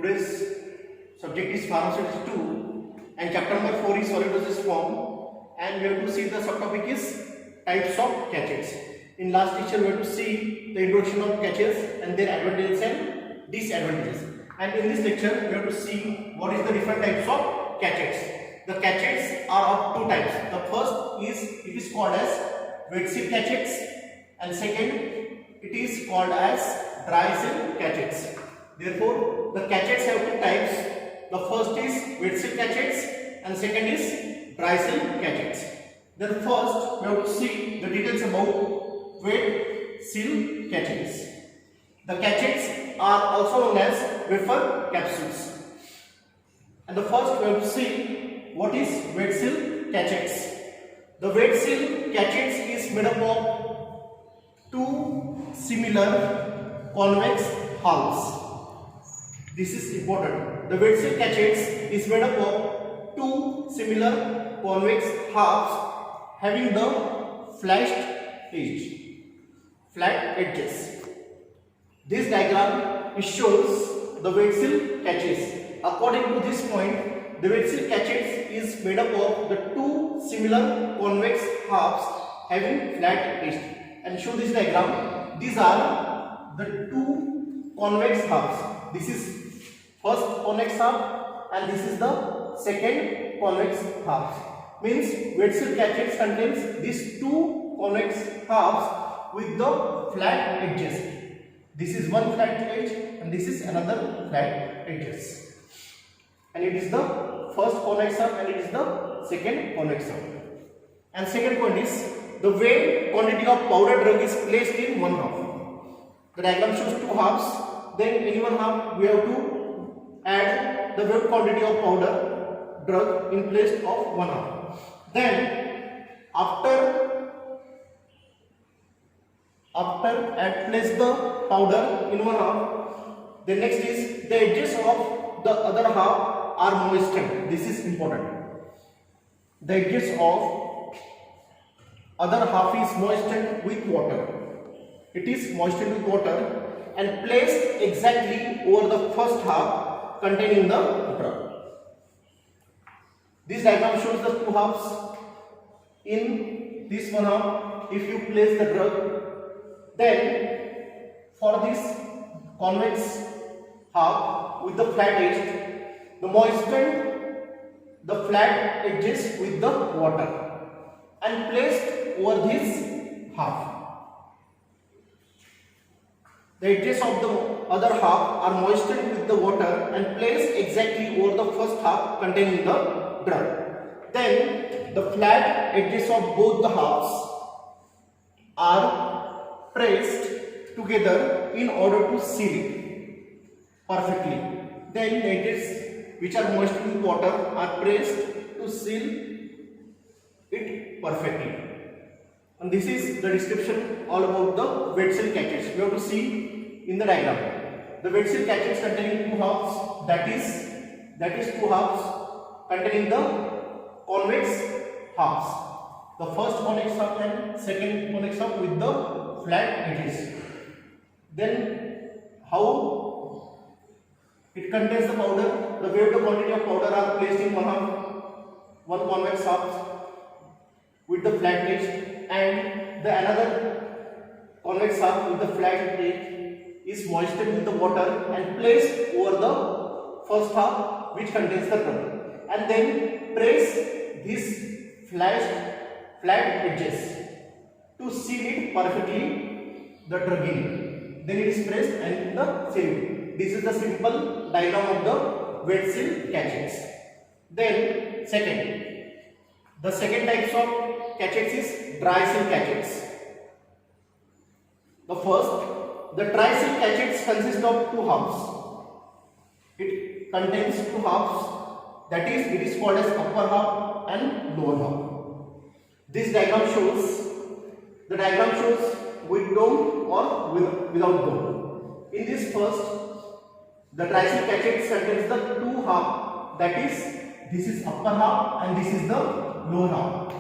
Today's subject is pharmaceuticals 2 and chapter number 4 is solid dosage form, and we have to see the subtopic is types of catechs. In last lecture we have to see the introduction of catechs and their advantages and disadvantages, and in this lecture we have to see what is the different types of catechs. The catechs are of two types. The first is called as wet seal catechs, and second it is called as dry seal catechs. Therefore, the catechs have two types. The first is wet seal catechs and second is dry seal catechs. Then first we have to see the details about wet seal catechs. The catechs are also known as wafer capsules. And the first we have to see what is wet seal catechs. The wet seal catechs is made up of two similar convex halves. This is important. The wet seal catechs is made up of two similar convex halves having the flat edges. This diagram shows the wet seal catechs. According to this point, the wet seal catechs is made up of the two similar convex halves having flat edges. And show this diagram. These are the two convex halves. This is first convex half and this is the second convex half. Means wet seal catechs contains these two convex halves with the flat edges. This is one flat edge and this is another flat edges. And it is the first convex half and it is the second convex half. And second point is the way quantity of powder drug is placed in one half. The diagram shows two halves. Then in one half we have to add the weight quantity of powder drug in place of one half. Then after place the powder in one half, the next is the edges of the other half are moistened. This is important. The edges of other half is moistened with water. It is moistened with water and placed exactly over the first half containing the drug. This diagram shows the two halves. In this one half, if you place the drug, then for this convex half with the flat edge, the moistened the flat edges with the water and placed over this half. The edges of the other half are moistened with the water and placed exactly over the first half containing the drug. Then the flat edges of both the halves are pressed together in order to seal it perfectly. Then the edges which are moistened with water are pressed to seal it perfectly. And this is the description all about the wet seal catechs. We have to see in the diagram. The wet seal catechs containing two halves, that is two halves containing the convex halves. The first convex half and second convex half with the flat edges. Then how it contains the powder. The weight of quantity of powder are placed in one half, one convex half with the flat edge, and the another convex half with the flat edge is moistened with the water and placed over the first half which contains the drug, and then press these flat edges to seal it perfectly the drug in. Then it is pressed and the sealed. This is the simple diagram of the wet seal catechs. Then the second types of catechs is dry seal catechs. The dry seal catechs consist of two halves. It contains two halves, that is, it is called as upper half and lower half. This diagram shows with dome or without dome. In this first, the dry seal catechs contains the two half, that is, this is upper half and this is the lower half.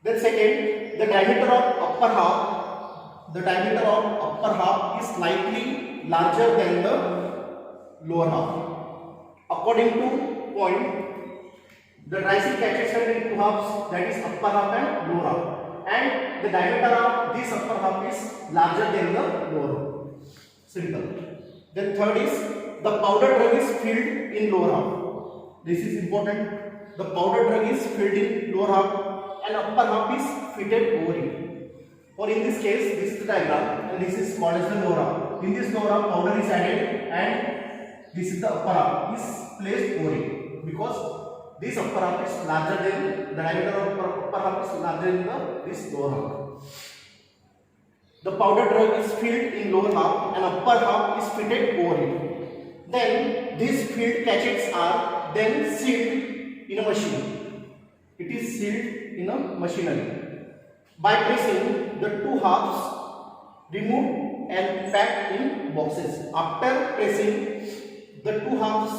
Then second, the diameter of upper half is slightly larger than the lower half. According to point, the dry seal catches are in two halves, that is upper half and lower half, and the diameter of this upper half is larger than the lower half. Simple. Then third is the powder drug is filled in lower half. This is important. The powder drug is filled in lower half and upper half is fitted over it. Or in this case, this is the diagram and this is called as the lower half. In this lower half, powder is added and this is the upper half is placed over it, because this upper half is larger than the diameter of upper half is larger than this lower half. The powder drug is filled in lower half and upper half is fitted over it. Then these filled catchets are then sealed in a machine. It is sealed in a machinery. By pressing, the two halves removed and packed in boxes. After pressing, the two halves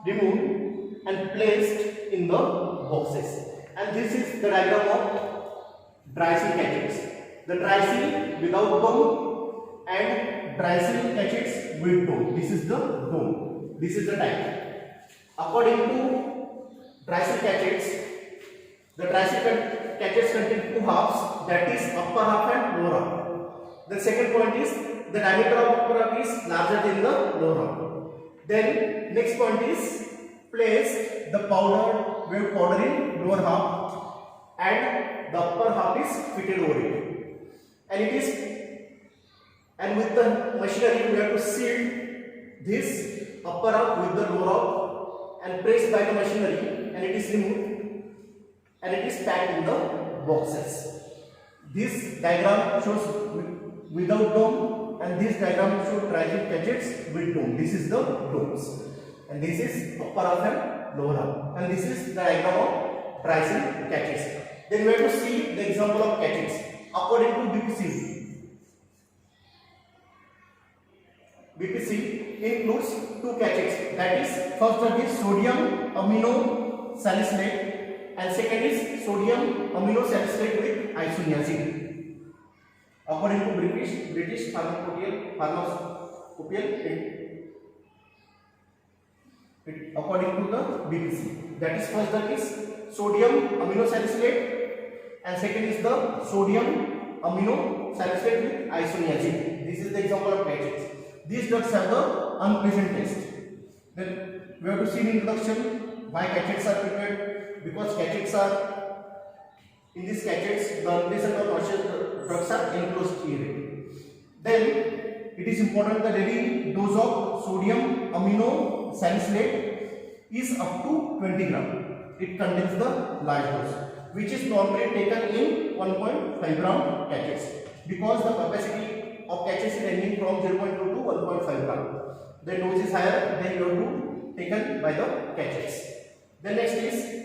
removed and placed in the boxes. And this is the diagram of dry seal catchets. The dry seal without dome and dry seal catchets with dome. This is the dome. This is the type. According to dry seal catchets, the dry seal catchets contain two halves, that is upper half and lower half. The second point is the diameter of upper half is larger than the lower half. Then next point is place the wave powder in lower half and the upper half is fitted over it. And with the machinery we have to seal this upper half with the lower half and pressed by the machinery, and it is removed and it is packed in the boxes. This diagram shows without dome and this diagram shows dry seal catchets with dome. This is the domes and this is upper half and lower half, and this is the diagram of dry seal catchets. Then we have to see the example of catchets according to BPC. BPC includes two catchets, that is first drug is sodium amino salicylate and second is sodium amino salicylate with isoniazid. According to British Pharmacopoeia, according to the BPC, that is first drug is sodium amino salicylate and second is the sodium amino salicylate with isoniazid. This is the example of catchets. These drugs have the unpleasant taste. Then we have to see in introduction why catchets are prepared. Because catchets are, in these catchets, the unpleasant or nauseous drugs are enclosed here. Then it is important the daily dose of sodium amino salicylate is up to 20 gram. It contains the large dose, which is normally taken in 1.5 gram catchets, because the capacity of catchets is ranging from 0.2 to 1.5 gram. The dose is higher, then you have to taken by the catchets. Then next is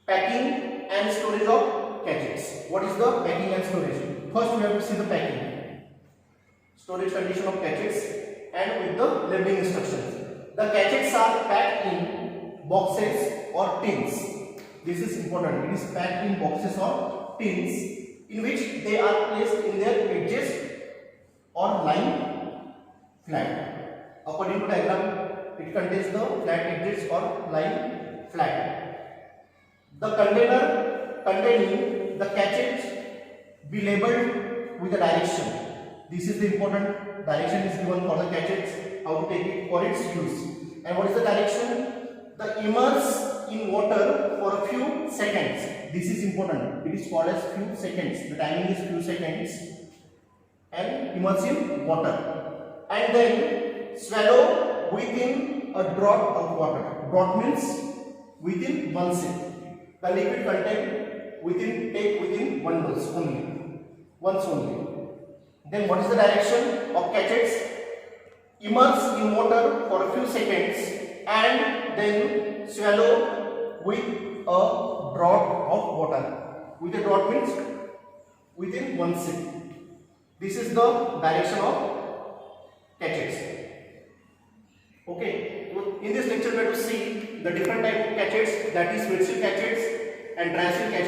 packing and storage of catchets. What is the packing and storage? First we have to see the packing, storage condition of catchets and with the labeling instructions. The catchets are packed in boxes or tins. This is important. It is packed in boxes or tins in which they are placed in their edges or lying flat. According to diagram, it contains the flat edges or lying flat. The container containing the catchet be labeled with a direction. This is the important direction is given for the catchets, how to take it for its use. And what is the direction? The immerse in water for a few seconds. This is important. It is called as few seconds. The timing is few seconds. And immerse in water. And then swallow within a draught of water. Draught means within 1 sip. The liquid content take within 1 dose only. Once only. Then what is the direction of catchets? Immerse in water for a few seconds and then swallow with a draught of water. With a draught means within 1 sip. This is the direction of catchets. Okay. In this lecture we have to see the different type of catchets, that is wet seal catchets and dry seal catchets.